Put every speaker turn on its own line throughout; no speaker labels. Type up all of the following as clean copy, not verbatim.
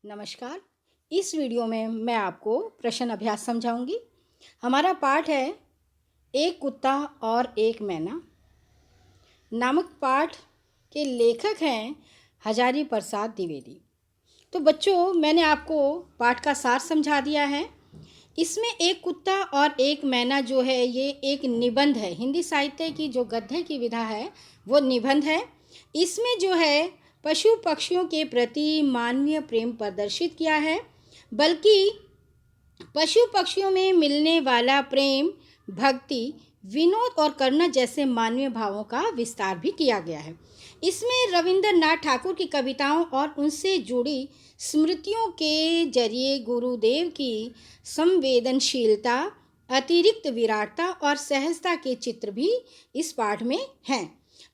नमस्कार। इस वीडियो में मैं आपको प्रश्न अभ्यास समझाऊंगी। हमारा पाठ है एक कुत्ता और एक मैना नामक पाठ के लेखक हैं हजारी प्रसाद द्विवेदी। तो बच्चों, मैंने आपको पाठ का सार समझा दिया है। इसमें एक कुत्ता और एक मैना जो है ये एक निबंध है। हिंदी साहित्य की जो गद्य की विधा है वो निबंध है। इसमें जो है पशु पक्षियों के प्रति मानवीय प्रेम प्रदर्शित किया है, बल्कि पशु पक्षियों में मिलने वाला प्रेम, भक्ति, विनोद और करुणा जैसे मानवीय भावों का विस्तार भी किया गया है। इसमें रविंद्रनाथ ठाकुर की कविताओं और उनसे जुड़ी स्मृतियों के जरिए गुरुदेव की संवेदनशीलता, अतिरिक्त विराटता और सहजता के चित्र भी इस पाठ में हैं।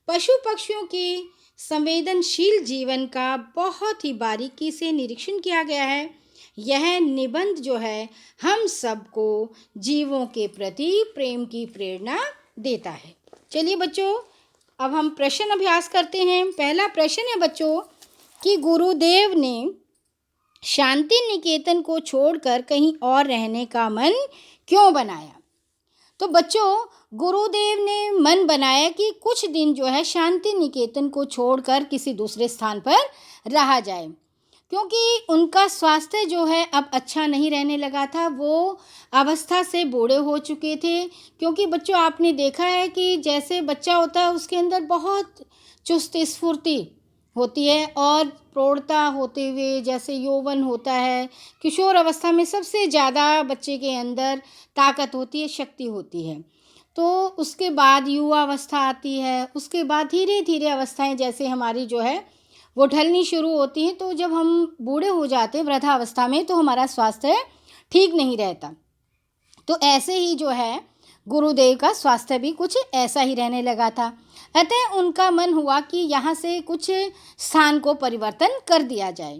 पशु पक्षियों के संवेदनशील जीवन का बहुत ही बारीकी से निरीक्षण किया गया है। यह निबंध जो है हम सबको जीवों के प्रति प्रेम की प्रेरणा देता है। चलिए बच्चों, अब हम प्रश्न अभ्यास करते हैं। पहला प्रश्न है बच्चों कि गुरुदेव ने शांति निकेतन को छोड़कर कहीं और रहने का मन क्यों बनाया? तो बच्चों, गुरुदेव ने मन बनाया कि कुछ दिन जो है शांति निकेतन को छोड़कर किसी दूसरे स्थान पर रहा जाए, क्योंकि उनका स्वास्थ्य जो है अब अच्छा नहीं रहने लगा था। वो अवस्था से बूढ़े हो चुके थे। क्योंकि बच्चों, आपने देखा है कि जैसे बच्चा होता है उसके अंदर बहुत चुस्त स्फूर्ति होती है और प्रौढ़ता होते हुए जैसे यौवन होता है, किशोर अवस्था में सबसे ज़्यादा बच्चे के अंदर ताकत होती है, शक्ति होती है। तो उसके बाद युवा अवस्था आती है, उसके बाद धीरे धीरे अवस्थाएं जैसे हमारी जो है वो ढलनी शुरू होती हैं। तो जब हम बूढ़े हो जाते हैं वृद्धावस्था में तो हमारा स्वास्थ्य ठीक नहीं रहता। तो ऐसे ही जो है गुरुदेव का स्वास्थ्य भी कुछ ऐसा ही रहने लगा था। अतः उनका मन हुआ कि यहाँ से कुछ स्थान को परिवर्तन कर दिया जाए।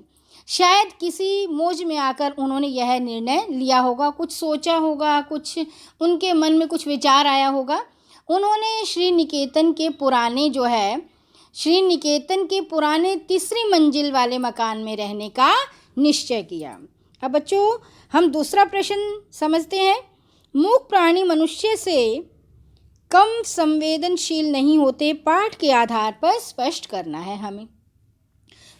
शायद किसी मौज में आकर उन्होंने यह निर्णय लिया होगा, कुछ सोचा होगा, कुछ उनके मन में कुछ विचार आया होगा। उन्होंने श्री निकेतन के पुराने तीसरी मंजिल वाले मकान में रहने का निश्चय किया। अब बच्चों, हम दूसरा प्रश्न समझते हैं। मूक प्राणी मनुष्य से कम संवेदनशील नहीं होते, पाठ के आधार पर स्पष्ट करना है हमें।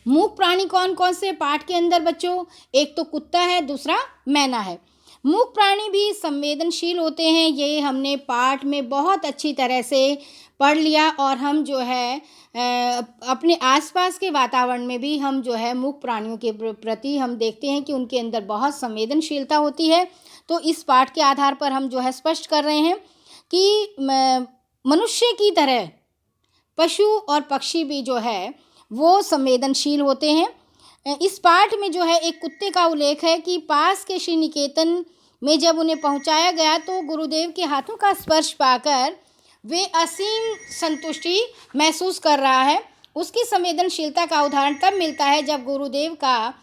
मूक प्राणी कौन कौन से पाठ के अंदर बच्चों? एक तो कुत्ता है, दूसरा मैना है। मूक प्राणी भी संवेदनशील होते हैं, ये हमने पाठ में बहुत अच्छी तरह से पढ़ लिया। और हम जो है अपने आसपास के वातावरण में भी हम जो है मूक प्राणियों के प्रति हम देखते हैं कि उनके अंदर बहुत संवेदनशीलता होती है। तो इस पाठ के आधार पर हम जो है स्पष्ट कर रहे हैं कि मनुष्य की तरह पशु और पक्षी भी जो है वो संवेदनशील होते हैं। इस पाठ में जो है एक कुत्ते का उल्लेख है कि पास के श्री निकेतन में जब उन्हें पहुंचाया गया तो गुरुदेव के हाथों का स्पर्श पाकर वे असीम संतुष्टि महसूस कर रहा है। उसकी संवेदनशीलता का उदाहरण तब मिलता है जब गुरुदेव का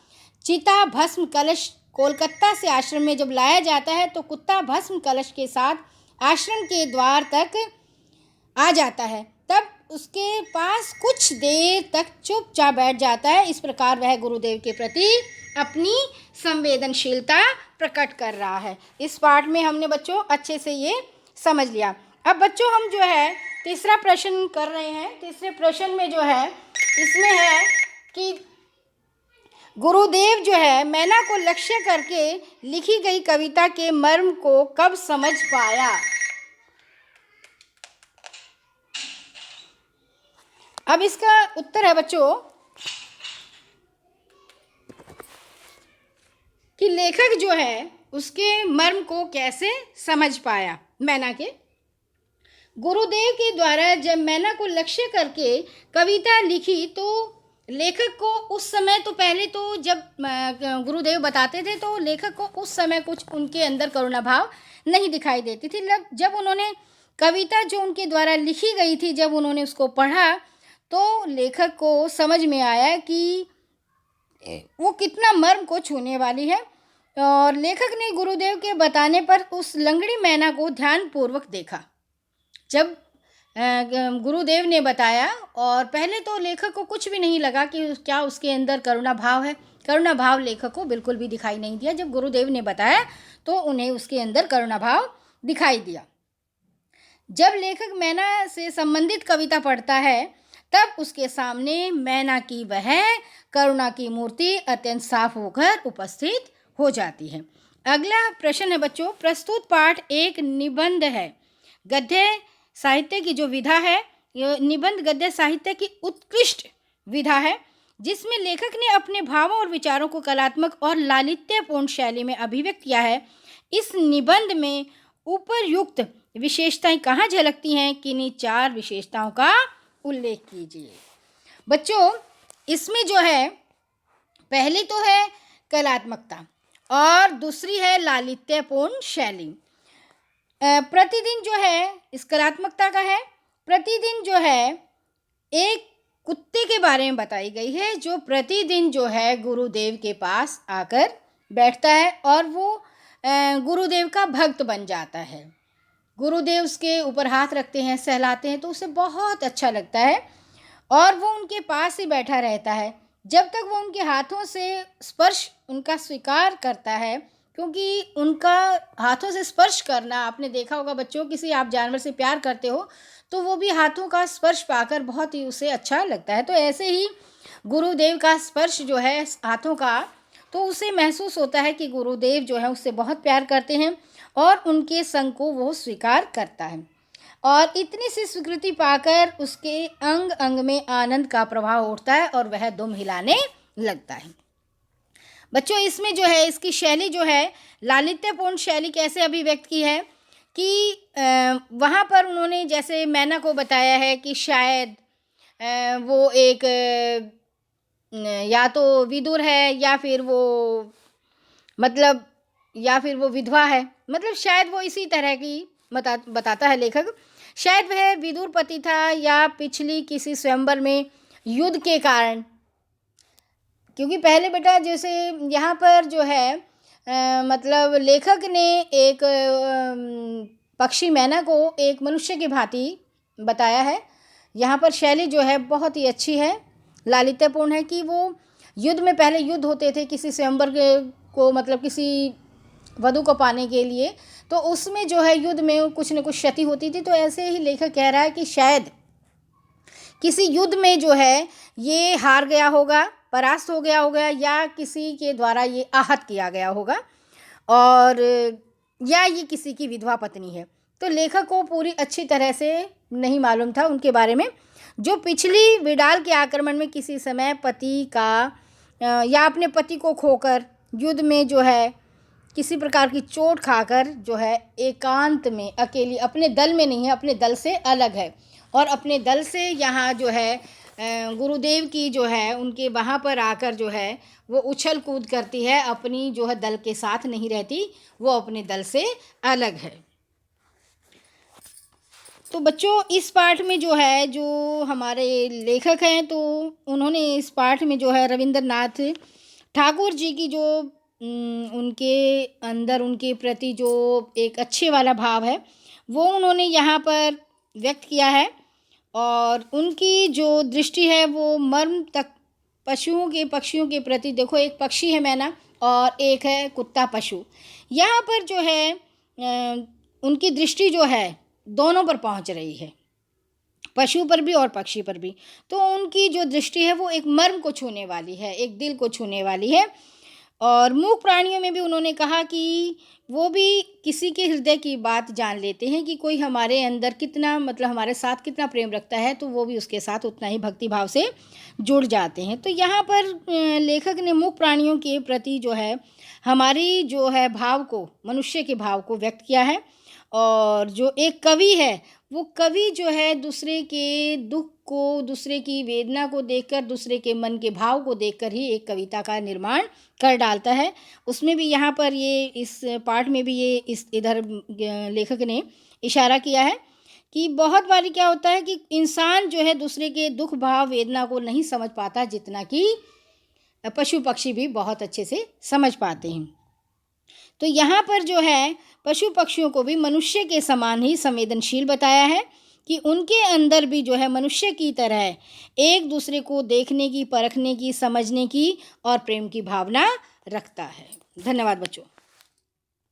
चिता भस्म कलश कोलकाता से आश्रम में जब लाया जाता है तो कुत्ता भस्म कलश के साथ आश्रम के द्वार तक आ जाता है। तब उसके पास कुछ देर तक चुपचाप बैठ जाता है। इस प्रकार वह गुरुदेव के प्रति अपनी संवेदनशीलता प्रकट कर रहा है। इस पाठ में हमने बच्चों अच्छे से ये समझ लिया। अब बच्चों, हम जो है तीसरा प्रश्न कर रहे हैं। तीसरे प्रश्न में जो है इसमें है कि गुरुदेव जो है मैना को लक्ष्य करके लिखी गई कविता के मर्म को कब समझ पाया? अब इसका उत्तर है बच्चों कि लेखक जो है उसके मर्म को कैसे समझ पाया मैना के। गुरुदेव के द्वारा जब मैना को लक्ष्य करके कविता लिखी तो लेखक को उस समय तो पहले तो जब गुरुदेव बताते थे तो लेखक को उस समय कुछ उनके अंदर करुणा भाव नहीं दिखाई देती थी। जब उन्होंने कविता जो उनके द्वारा लिखी गई थी जब उन्होंने उसको पढ़ा तो लेखक को समझ में आया कि वो कितना मर्म को छूने वाली है। और लेखक ने गुरुदेव के बताने पर उस लंगड़ी मैना को ध्यानपूर्वक देखा। जब गुरुदेव ने बताया और पहले तो लेखक को कुछ भी नहीं लगा कि क्या उसके अंदर करुणा भाव है, करुणा भाव लेखक को बिल्कुल भी दिखाई नहीं दिया। जब गुरुदेव ने बताया तो उन्हें उसके अंदर करुणा भाव दिखाई दिया। जब लेखक मैना से संबंधित कविता पढ़ता है तब उसके सामने मैना की वह करुणा की मूर्ति अत्यंत साफ होकर उपस्थित हो जाती है। अगला प्रश्न है बच्चों, प्रस्तुत पाठ एक निबंध है। गद्य साहित्य की जो विधा है, ये निबंध गद्य साहित्य की उत्कृष्ट विधा है जिसमें लेखक ने अपने भावों और विचारों को कलात्मक और लालित्यपूर्ण शैली में अभिव्यक्त किया है। इस निबंध में उपरयुक्त विशेषताएं कहाँ झलकती हैं? किन्हीं 4 विशेषताओं का उल्लेख कीजिए। बच्चों, इसमें जो है पहली तो है कलात्मकता और दूसरी है लालित्यपूर्ण शैली। प्रतिदिन जो है इस कलात्मकता का है, प्रतिदिन जो है एक कुत्ते के बारे में बताई गई है जो प्रतिदिन जो है गुरुदेव के पास आकर बैठता है और वो गुरुदेव का भक्त बन जाता है। गुरुदेव उसके ऊपर हाथ रखते हैं, सहलाते हैं तो उसे बहुत अच्छा लगता है और वो उनके पास ही बैठा रहता है जब तक वो उनके हाथों से स्पर्श उनका स्वीकार करता है। क्योंकि उनका हाथों से स्पर्श करना, आपने देखा होगा बच्चों, किसी आप जानवर से प्यार करते हो तो वो भी हाथों का स्पर्श पाकर बहुत ही उसे अच्छा लगता है। तो ऐसे ही गुरुदेव का स्पर्श जो है हाथों का, तो उसे महसूस होता है कि गुरुदेव जो है उससे बहुत प्यार करते हैं और उनके संग को वो स्वीकार करता है और इतनी सी स्वीकृति पाकर उसके अंग अंग में आनंद का प्रभाव उठता है और वह दुम हिलाने लगता है। बच्चों, इसमें जो है इसकी शैली जो है लालित्यपूर्ण शैली कैसे अभिव्यक्त की है कि वहाँ पर उन्होंने जैसे मैना को बताया है कि शायद वो एक या तो विदुर है या फिर वो मतलब या फिर वो विधवा है, मतलब शायद वो इसी तरह की बताता है लेखक। शायद वह विदुर पति था या पिछली किसी स्वयंवर में युद्ध के कारण, क्योंकि पहले बेटा जैसे यहाँ पर जो है मतलब लेखक ने एक पक्षी मैना को एक मनुष्य की भांति बताया है। यहाँ पर शैली जो है बहुत ही अच्छी है, लालित्यपूर्ण है कि वो युद्ध में, पहले युद्ध होते थे किसी स्वयंवर को, मतलब किसी वधु को पाने के लिए, तो उसमें जो है युद्ध में कुछ न कुछ क्षति होती थी। तो ऐसे ही लेखक कह रहा है कि शायद किसी युद्ध में जो है ये हार गया होगा, परास्त हो गया होगा या किसी के द्वारा ये आहत किया गया होगा और या ये किसी की विधवा पत्नी है। तो लेखक को पूरी अच्छी तरह से नहीं मालूम था उनके बारे में, जो पिछली विडाल के आक्रमण में किसी समय पति का या अपने पति को खोकर युद्ध में जो है किसी प्रकार की चोट खाकर जो है एकांत में अकेली, अपने दल में नहीं है, अपने दल से अलग है और अपने दल से यहाँ जो है गुरुदेव की जो है उनके वहाँ पर आकर जो है वो उछल कूद करती है, अपनी जो है दल के साथ नहीं रहती, वो अपने दल से अलग है। तो बच्चों, इस पाठ में जो है जो हमारे लेखक हैं तो उन्होंने इस पाठ में जो है रविंद्रनाथ ठाकुर जी की जो उनके अंदर उनके प्रति जो एक अच्छे वाला भाव है वो उन्होंने यहाँ पर व्यक्त किया है और उनकी जो दृष्टि है वो मर्म तक पशुओं के पक्षियों के प्रति, देखो एक पक्षी है मैना और एक है कुत्ता पशु, यहाँ पर जो है उनकी दृष्टि जो है दोनों पर पहुँच रही है, पशु पर भी और पक्षी पर भी। तो उनकी जो दृष्टि है वो एक मर्म को छूने वाली है, एक दिल को छूने वाली है। और मूक प्राणियों में भी उन्होंने कहा कि वो भी किसी के हृदय की बात जान लेते हैं कि कोई हमारे अंदर कितना, मतलब हमारे साथ कितना प्रेम रखता है, तो वो भी उसके साथ उतना ही भक्ति भाव से जुड़ जाते हैं। तो यहाँ पर लेखक ने मूक प्राणियों के प्रति जो है हमारी जो है भाव को, मनुष्य के भाव को व्यक्त किया है। और जो एक कवि है वो कवि जो है दूसरे के दुख को, दूसरे की वेदना को देखकर, दूसरे के मन के भाव को देखकर ही एक कविता का निर्माण कर डालता है। उसमें भी यहाँ पर ये इस पाठ में भी ये इस इधर लेखक ने इशारा किया है कि बहुत बारी क्या होता है कि इंसान जो है दूसरे के दुख भाव वेदना को नहीं समझ पाता जितना कि पशु पक्षी भी बहुत अच्छे से समझ पाते हैं। तो यहाँ पर जो है पशु पक्षियों को भी मनुष्य के समान ही संवेदनशील बताया है कि उनके अंदर भी जो है मनुष्य की तरह एक दूसरे को देखने की, परखने की, समझने की और प्रेम की भावना रखता है। धन्यवाद बच्चों।